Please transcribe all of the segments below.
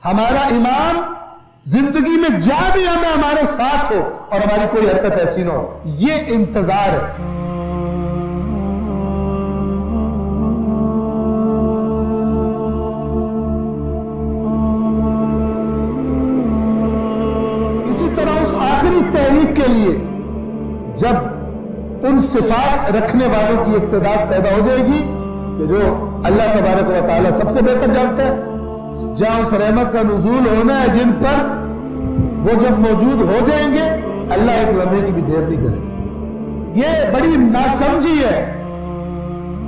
ہمارا امام زندگی میں جا بھی ہمیں ہمارے ساتھ ہو اور ہماری کوئی حرکت ایسی نہ ہو، یہ انتظار ہے۔ اسی طرح اس آخری تحریک کے لیے جب ان صفات رکھنے والوں کی اقتدار پیدا ہو جائے گی کہ جو اللہ تبارک و تعالی سب سے بہتر جانتا ہے، جہاں اس رحمت کا نزول ہونا ہے جن پر، وہ جب موجود ہو جائیں گے اللہ ایک لمحے کی بھی دیر نہیں کرے گا۔ یہ بڑی ناسمجھی ہے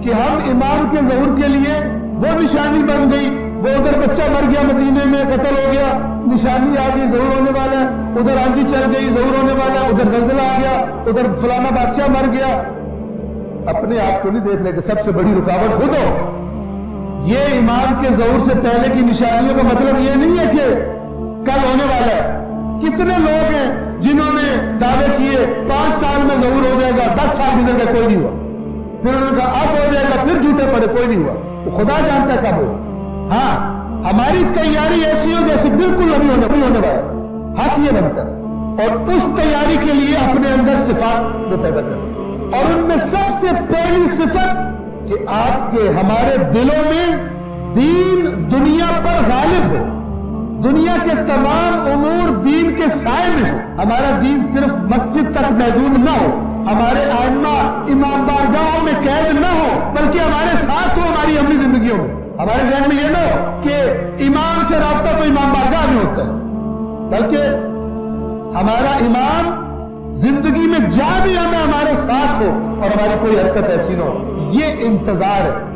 کہ ہم امام کے ظہور کے لیے وہ نشانی بن گئی، وہ ادھر بچہ مر گیا مدینے میں قتل ہو گیا، نشانی آ گئی ظہور ہونے والا ہے، ادھر آندھی چل گئی ظہور ہونے والا ہے، ادھر زلزلہ آ گیا، ادھر فلانا بادشاہ مر گیا۔ اپنے آپ کو نہیں دیکھ لے کہ سب سے بڑی رکاوٹ خود ہو۔ یہ امام کے ظہور سے پہلے کی نشانیوں کا مطلب یہ نہیں ہے کہ کل ہونے والا ہے۔ کتنے لوگ ہیں جنہوں نے دعوے کیے 5 سال میں ظہور ہو جائے گا، 10 سال گزر گئے کوئی نہیں ہوا، پھر انہوں نے کہا اب ہو جائے گا، پھر جھوٹے پڑے کوئی نہیں ہوا۔ تو خدا جانتا ہے کب ہوگا۔ ہاں ہماری تیاری ایسی ہو جیسے بالکل ابھی ہونے والا ہے، حق یہ بنتا ہے، اور اس تیاری کے لیے اپنے اندر صفات وہ پیدا کریں، اور ان میں سب سے پہلی صفت کہ آپ کے ہمارے دلوں میں دین دنیا پر غالب ہو، دنیا کے تمام امور دین کے سائے میں ہو، ہمارا دین صرف مسجد تک محدود نہ ہو، ہمارے ائمہ امام بارگاہوں میں قید نہ ہو، بلکہ ہمارے ساتھ ہو ہماری عملی زندگیوں میں۔ ہمارے ذہن میں یہ نہ ہو کہ امام سے رابطہ تو امام بارگاہ میں ہوتا ہے، بلکہ ہمارا امام زندگی میں جا بھی ہمیں ہمارے ساتھ ہو اور ہماری کوئی حرکت ایسی نہ ہو، یہ انتظار ہے۔